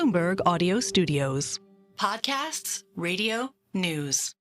Bloomberg Audio Studios. Podcasts, radio, news.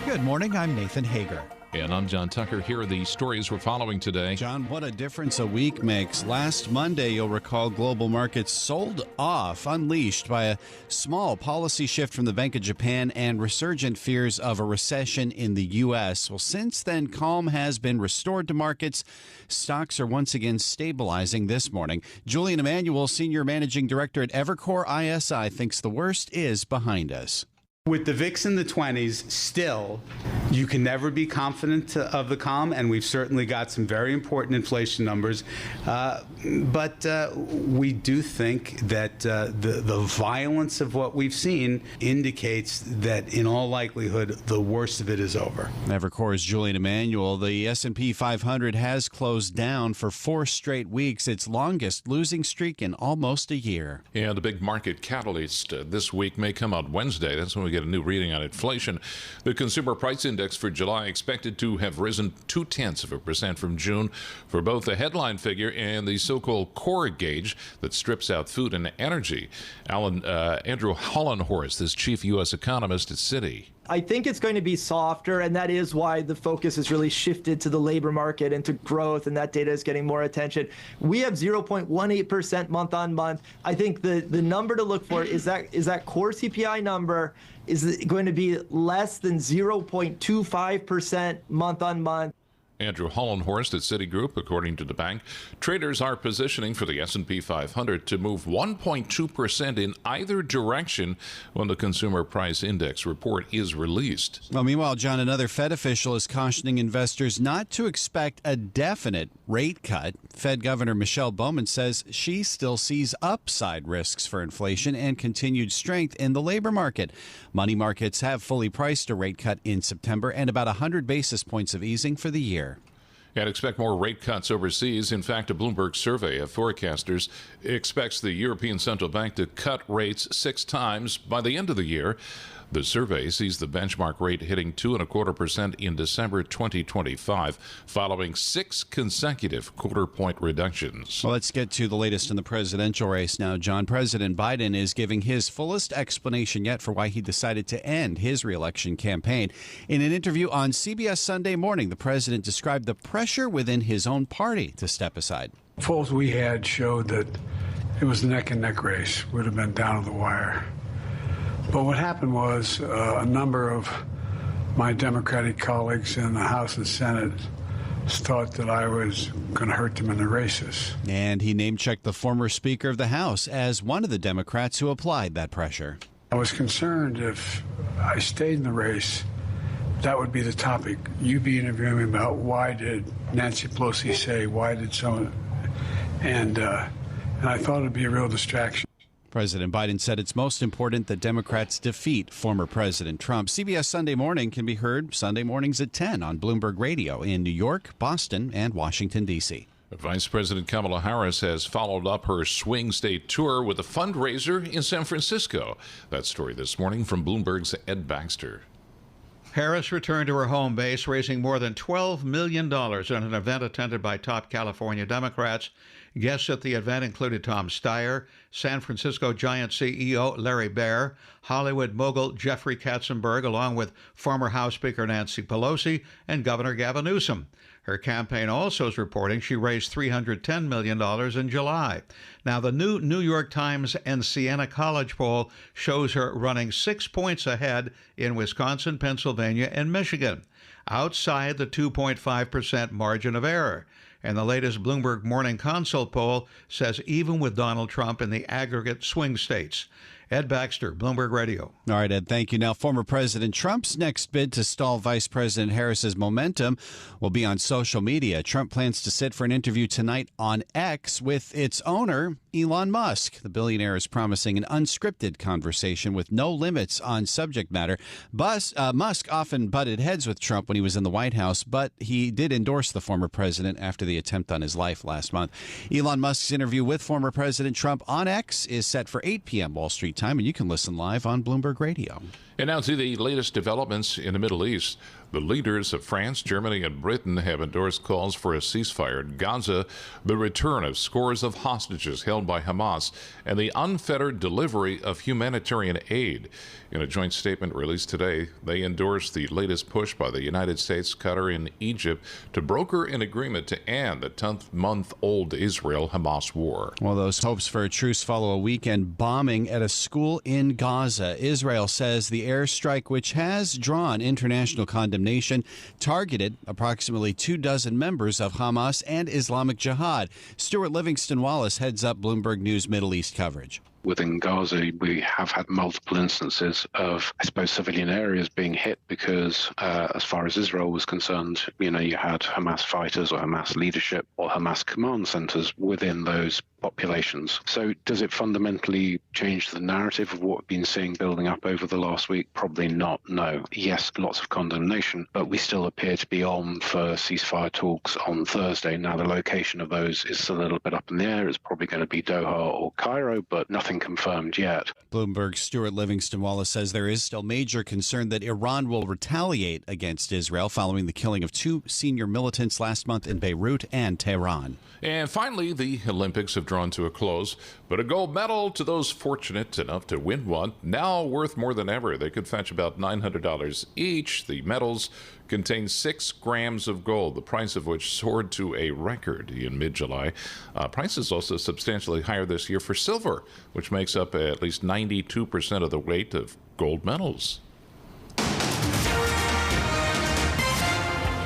Good morning, I'm Nathan Hager. And I'm John Tucker. Here are the stories we're following today. John, what a difference a week makes. Last Monday, you'll recall, global markets sold off, unleashed by a small policy shift from the Bank of Japan and resurgent fears of a recession in the U.S. Well, since then, calm has been restored to markets. Stocks are once again stabilizing this morning. Julian Emanuel, Senior Managing Director at Evercore ISI, thinks the worst is behind us. With the VIX in the 20s, still, you can never be confident of the calm, and we've certainly got some very important inflation numbers. But we do think that the violence of what we've seen indicates that, in all likelihood, the worst of it is over. Evercore's Julian Emanuel. The S&P 500 has closed down for 4 straight weeks, its longest losing streak in almost a year. Yeah, the big market catalyst this week may come out Wednesday. That's when we get a new reading on inflation. The consumer price index for July expected to have risen 0.2% from June for both the headline figure and the so-called core gauge that strips out food and energy. Andrew Hollenhorst is chief U.S. economist at Citi. I think it's going to be softer, and that is why the focus has really shifted to the labor market and to growth, and that data is getting more attention. We have 0.18% month on month. I think the number to look for is that core CPI number is going to be less than 0.25% month on month. Andrew Hollenhorst at Citigroup. According to the bank, traders are positioning for the S&P 500 to move 1.2% in either direction when the Consumer Price Index report is released. Well, meanwhile, John, another Fed official is cautioning investors not to expect a definite rate cut. Fed Governor Michelle Bowman says she still sees upside risks for inflation and continued strength in the labor market. Money markets have fully priced a rate cut in September and about 100 basis points of easing for the year. And expect more rate cuts overseas. In fact, a Bloomberg survey of forecasters expects the European Central Bank to cut rates 6 times by the end of the year. The survey sees the benchmark rate hitting 2.25% in December 2025, following 6 consecutive quarter-point reductions. Well, let's get to the latest in the presidential race now, John. President Biden is giving his fullest explanation yet for why he decided to end his reelection campaign. In an interview on CBS Sunday Morning, the president described the pressure within his own party to step aside. Polls we had showed that it was a neck-and-neck race. Would have been down to the wire. But what happened was a number of my Democratic colleagues in the House and Senate thought that I was going to hurt them in the races. And he name-checked the former Speaker of the House as one of the Democrats who applied that pressure. I was concerned if I stayed in the race, that would be the topic. You'd be interviewing me about why did Nancy Pelosi say, why did someone... And I thought it would be a real distraction. President Biden said it's most important that Democrats defeat former President Trump. CBS Sunday Morning can be heard Sunday mornings at 10 on Bloomberg Radio in New York, Boston, and Washington, D.C. Vice President Kamala Harris has followed up her swing state tour with a fundraiser in San Francisco. That story this morning from Bloomberg's Ed Baxter. Harris returned to her home base, raising more than $12 million at an event attended by top California Democrats. Guests at the event included Tom Steyer, San Francisco Giant CEO Larry Baer, Hollywood mogul Jeffrey Katzenberg, along with former House Speaker Nancy Pelosi and Governor Gavin Newsom. Her campaign also is reporting she raised $310 million in July. Now, the new New York Times and Siena College poll shows her running 6 points ahead in Wisconsin, Pennsylvania, and Michigan, outside the 2.5% margin of error. And the latest Bloomberg Morning Consult poll says even with Donald Trump in the aggregate swing states. Ed Baxter, Bloomberg Radio. All right, Ed, thank you. Now, former President Trump's next bid to stall Vice President Harris's momentum will be on social media. Trump plans to sit for an interview tonight on X with its owner, Elon Musk. The billionaire is promising an unscripted conversation with no limits on subject matter. Musk often butted heads with Trump when he was in the White House, but he did endorse the former president after the attempt on his life last month. Elon Musk's interview with former President Trump on X is set for 8 p.m. Wall Street time, and you can listen live on Bloomberg Radio. And now to the latest developments in the Middle East. The leaders of France, Germany, and Britain have endorsed calls for a ceasefire in Gaza, the return of scores of hostages held by Hamas, and the unfettered delivery of humanitarian aid. In a joint statement released today, they endorsed the latest push by the United States, Qatar, and Egypt to broker an agreement to end the 10-month-old Israel-Hamas war. Well, those hopes for a truce follow a weekend bombing at a school in Gaza. Israel says the airstrike, which has drawn international condemnation, targeted approximately 24 members of Hamas and Islamic Jihad. Stuart Livingston Wallace heads up Bloomberg News Middle East coverage. Within Gaza, we have had multiple instances of, I suppose, civilian areas being hit because, as far as Israel was concerned, you had Hamas fighters or Hamas leadership or Hamas command centers within those populations. So does it fundamentally change the narrative of what we've been seeing building up over the last week? Probably not, no. Yes, lots of condemnation, but we still appear to be on for ceasefire talks on Thursday. Now, the location of those is a little bit up in the air. It's probably going to be Doha or Cairo, but nothing confirmed yet. Bloomberg's Stuart Livingston Wallace says there is still major concern that Iran will retaliate against Israel following the killing of 2 senior militants last month in Beirut and Tehran. And finally, the Olympics have drawn to a close, but a gold medal to those fortunate enough to win one, now worth more than ever. They could fetch about $900 each. The medals contain 6 grams of gold, the price of which soared to a record in mid-July. Price is also substantially higher this year for silver, which makes up at least 92% of the weight of gold medals.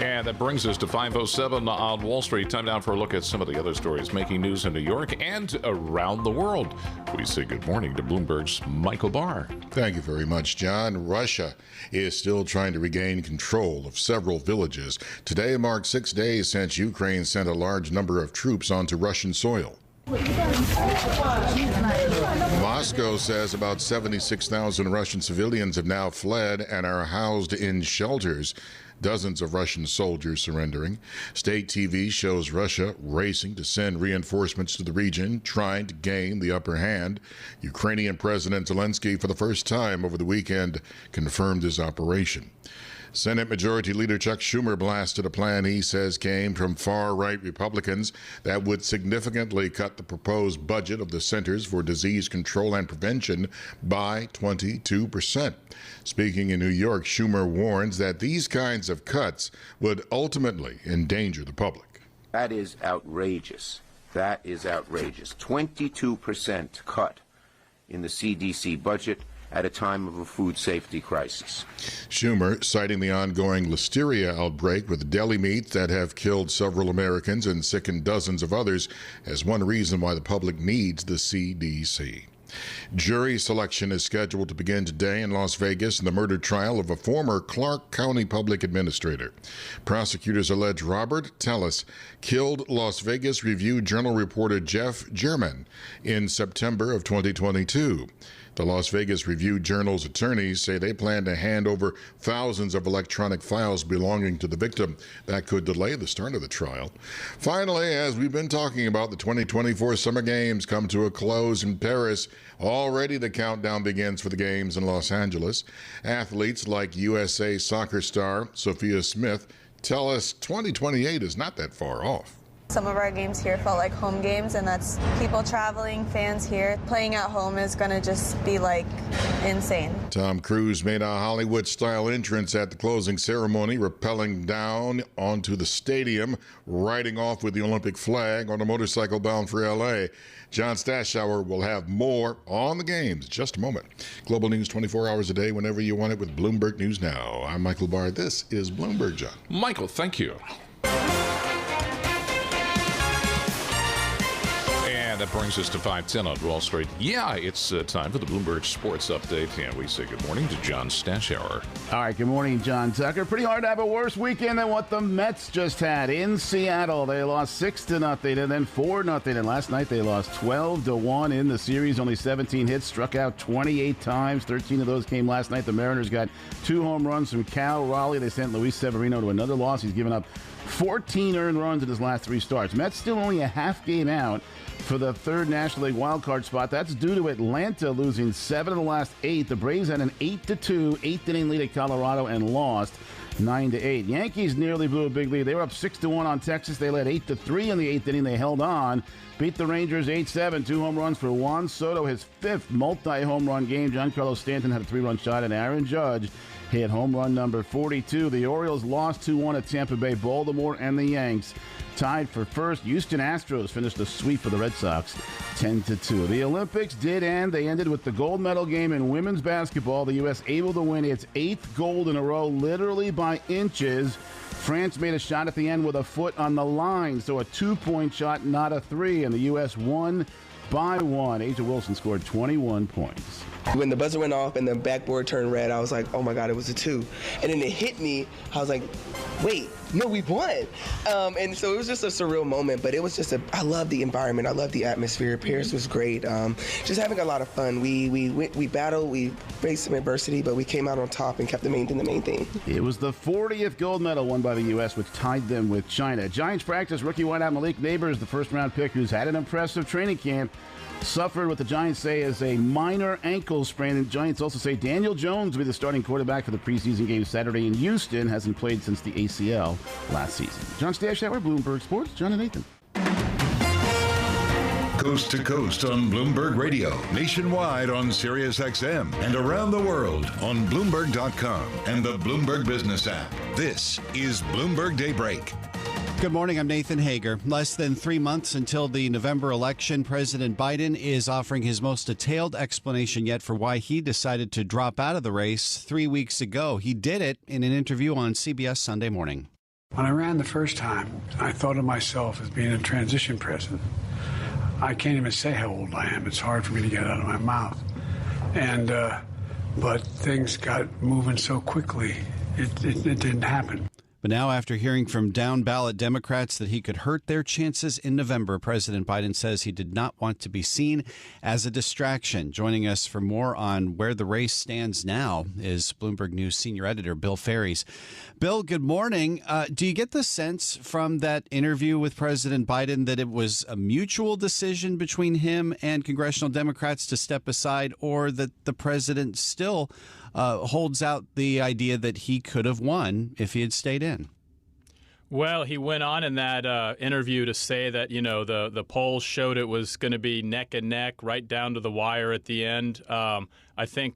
And that brings us to 5:07 on Wall Street. Time now for a look at some of the other stories making news in New York and around the world. We say good morning to Bloomberg's Michael Barr. Thank you very much, John. Russia is still trying to regain control of several villages. Today marks 6 days since Ukraine sent a large number of troops onto Russian soil. Moscow says about 76,000 Russian civilians have now fled and are housed in shelters. Dozens of Russian soldiers surrendering. State TV shows Russia racing to send reinforcements to the region, trying to gain the upper hand. Ukrainian President Zelensky, for the first time over the weekend, confirmed his operation. Senate Majority Leader Chuck Schumer blasted a plan he says came from far-right Republicans that would significantly cut the proposed budget of the Centers for Disease Control and Prevention by 22%. Speaking in New York, Schumer warns that these kinds of cuts would ultimately endanger the public. That is outrageous. That is outrageous. 22% cut in the CDC budget at a time of a food safety crisis. Schumer citing the ongoing listeria outbreak with deli meats that have killed several Americans and sickened dozens of others as one reason why the public needs the CDC. Jury selection is scheduled to begin today in Las Vegas in the murder trial of a former Clark County public administrator. Prosecutors allege Robert Tellis killed Las Vegas Review-Journal reporter Jeff German in September of 2022. The Las Vegas Review-Journal's attorneys say they plan to hand over thousands of electronic files belonging to the victim. That could delay the start of the trial. Finally, as we've been talking about, the 2024 Summer Games come to a close in Paris. Already the countdown begins for the Games in Los Angeles. Athletes like USA soccer star Sophia Smith tell us 2028 is not that far off. Some of our games here felt like home games, and that's people traveling, fans here. Playing at home is going to just be like insane. Tom Cruise made a Hollywood-style entrance at the closing ceremony, rappelling down onto the stadium, riding off with the Olympic flag on a motorcycle bound for L.A. John Stashower will have more on the games in just a moment. Global news 24 hours a day, whenever you want it, with Bloomberg News Now. I'm Michael Barr. This is Bloomberg, John. Michael, thank you. That brings us to 5:10 on Wall Street. Yeah, it's time for the Bloomberg Sports Update, and we say good morning to John Stashower. All right, good morning, John Tucker. Pretty hard to have a worse weekend than what the Mets just had in Seattle. They lost 6-0 and then 4-0, and last night they lost 12-1 in the series. Only 17 hits, struck out 28 times. 13 of those came last night. The Mariners got 2 home runs from Cal Raleigh. They sent Luis Severino to another loss. He's given up 14 earned runs in his last 3 starts. Mets still only a half game out for the third National League wildcard spot. That's due to Atlanta losing 7 of the last 8. The Braves had an 8-2 8th-inning lead at Colorado and lost 9-8. Yankees nearly blew a big lead. They were up 6-1 on Texas. They led 8-3 in the 8th inning. They held on, beat the Rangers 8-7. 2 home runs for Juan Soto, his 5th multi-home run game. Giancarlo Stanton had a 3-run shot, and Aaron Judge hit home run number 42. The Orioles lost 2-1 at Tampa Bay. Baltimore and the Yanks tied for first. Houston Astros finished a sweep for the Red Sox, 10-2. The Olympics did end. They ended with the gold medal game in women's basketball. The U.S. able to win its 8th gold in a row, literally by inches. France made a shot at the end with a foot on the line, so a 2-point shot, not a 3, and the U.S. won by 1. A'ja Wilson scored 21 points. When the buzzer went off and the backboard turned red, I was like, oh my God, it was a 2. And then it hit me. I was like, wait, no, we won. And so it was just a surreal moment, but it was just I love the environment. I love the atmosphere. Paris was great. Just having a lot of fun. We battled, we faced some adversity, but we came out on top and kept the main thing. It was the 40th gold medal won by the U.S., which tied them with China. Giants practice rookie wideout Malik Neighbors, the first-round pick who's had an impressive training camp, suffered what the Giants say is a minor ankle sprain. And Giants also say Daniel Jones will be the starting quarterback for the preseason game Saturday in Houston. Hasn't played since the ACL last season. John Stashauer, Bloomberg Sports. John and Nathan. Coast to coast on Bloomberg Radio, nationwide on Sirius XM, and around the world on Bloomberg.com and the Bloomberg Business app. This is Bloomberg Daybreak. Good morning, I'm Nathan Hager. Less than 3 months until the November election, President Biden is offering his most detailed explanation yet for why he decided to drop out of the race 3 weeks ago. He did it in an interview on CBS Sunday Morning. When I ran the first time, I thought of myself as being a transition president. I can't even say how old I am. It's hard for me to get out of my mouth. But things got moving so quickly, it didn't happen. But now, after hearing from down-ballot Democrats that he could hurt their chances in November, President Biden says he did not want to be seen as a distraction. Joining us for more on where the race stands now is Bloomberg News senior editor Bill Ferries. Bill, good morning. Do you get the sense from that interview with President Biden that it was a mutual decision between him and congressional Democrats to step aside, or that the president still holds out the idea that he could have won if he had stayed in? Well, he went on in that interview to say that, the polls showed it was going to be neck and neck, right down to the wire at the end. I think,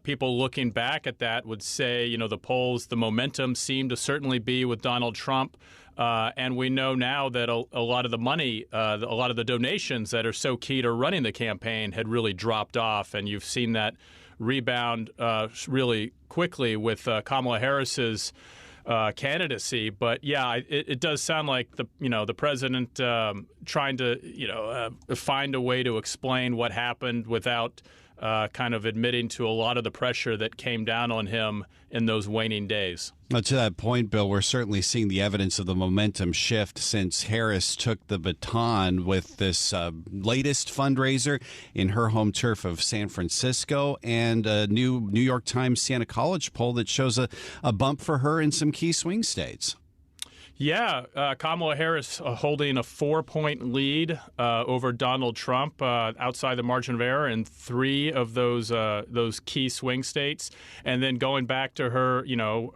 people looking back at that would say, the polls, the momentum seemed to certainly be with Donald Trump. And we know now that a lot of the money, a lot of the donations that are so key to running the campaign had really dropped off. And you've seen that rebound really quickly with Kamala Harris's candidacy. But yeah, it does sound like the president trying to find a way to explain what happened without kind of admitting to a lot of the pressure that came down on him in those waning days. Well, to that point, Bill, we're certainly seeing the evidence of the momentum shift since Harris took the baton with this latest fundraiser in her home turf of San Francisco, and a new New York Times Siena College poll that shows a bump for her in some key swing states. Yeah, Kamala Harris holding a 4-point lead over Donald Trump outside the margin of error in 3 of those key swing states. And then going back to her,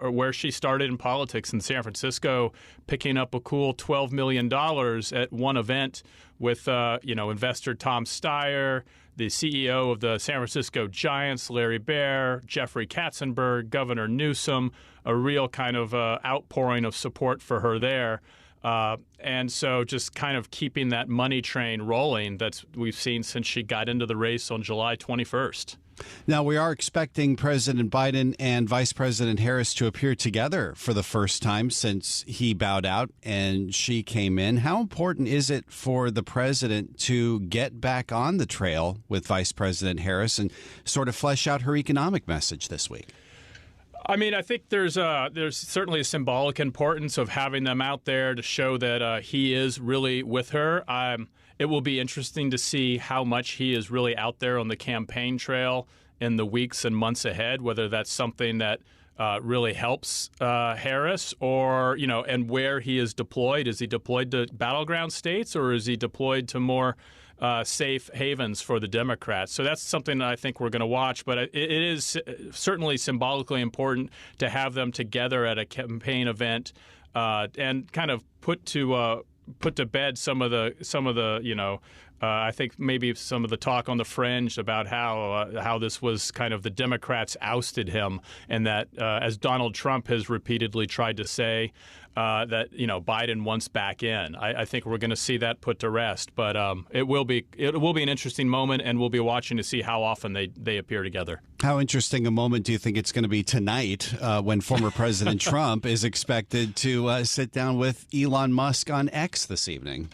where she started in politics in San Francisco, picking up a cool $12 million at one event with, investor Tom Steyer, the CEO of the San Francisco Giants, Larry Baer, Jeffrey Katzenberg, Governor Newsom, a real kind of outpouring of support for her there. And so just kind of keeping that money train rolling that we've seen since she got into the race on July 21st. Now, we are expecting President Biden and Vice President Harris to appear together for the first time since he bowed out and she came in. How important is it for the president to get back on the trail with Vice President Harris and sort of flesh out her economic message this week? I mean, I think there's certainly a symbolic importance of having them out there to show that he is really with her. It will be interesting to see how much he is really out there on the campaign trail in the weeks and months ahead, whether that's something that really helps Harris, or, and where he is deployed. Is he deployed to battleground states, or is he deployed to more safe havens for the Democrats? So that's something that I think we're going to watch. But it is certainly symbolically important to have them together at a campaign event and kind of put to bed some of the I think maybe some of the talk on the fringe about how this was kind of the Democrats ousted him, and that as Donald Trump has repeatedly tried to say that Biden wants back in. I think we're going to see that put to rest, but it will be an interesting moment, and we'll be watching to see how often they appear together. How interesting a moment do you think it's going to be tonight when former President Trump is expected to sit down with Elon Musk on X this evening?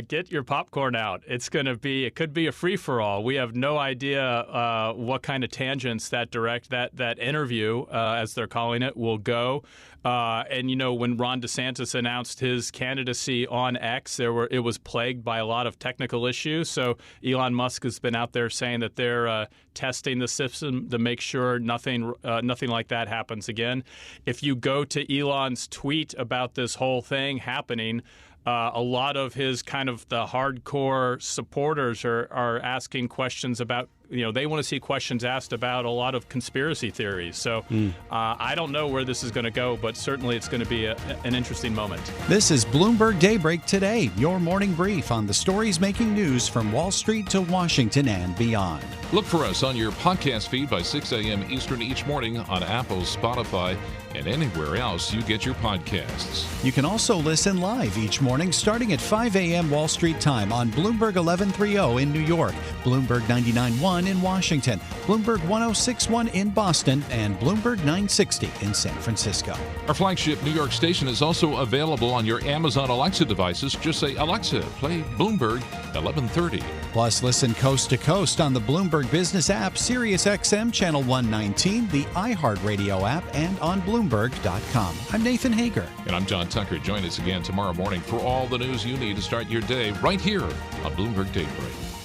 Get your popcorn out. It could be a free-for-all. We have no idea what kind of tangents that interview, as they're calling it, will go. And when Ron DeSantis announced his candidacy on X, it was plagued by a lot of technical issues. So Elon Musk has been out there saying that they're testing the system to make sure nothing like that happens again. If you go to Elon's tweet about this whole thing happening, a lot of his kind of the hardcore supporters are asking questions about, they want to see questions asked about a lot of conspiracy theories. So I don't know where this is going to go, but certainly it's going to be an interesting moment. This is Bloomberg Daybreak Today, your morning brief on the stories making news from Wall Street to Washington and beyond. Look for us on your podcast feed by 6 a.m. Eastern each morning on Apple, Spotify, and anywhere else you get your podcasts. You can also listen live each morning starting at 5 a.m. Wall Street time on Bloomberg 1130 in New York, Bloomberg 99.1 in Washington, Bloomberg 106.1 in Boston, and Bloomberg 960 in San Francisco. Our flagship New York station is also available on your Amazon Alexa devices. Just say, Alexa, play Bloomberg 1130. Plus, listen coast to coast on the Bloomberg Business app, Sirius XM Channel 119, the iHeartRadio app, and on Bloomberg.com. I'm Nathan Hager. And I'm John Tucker. Join us again tomorrow morning for all the news you need to start your day right here on Bloomberg Daybreak.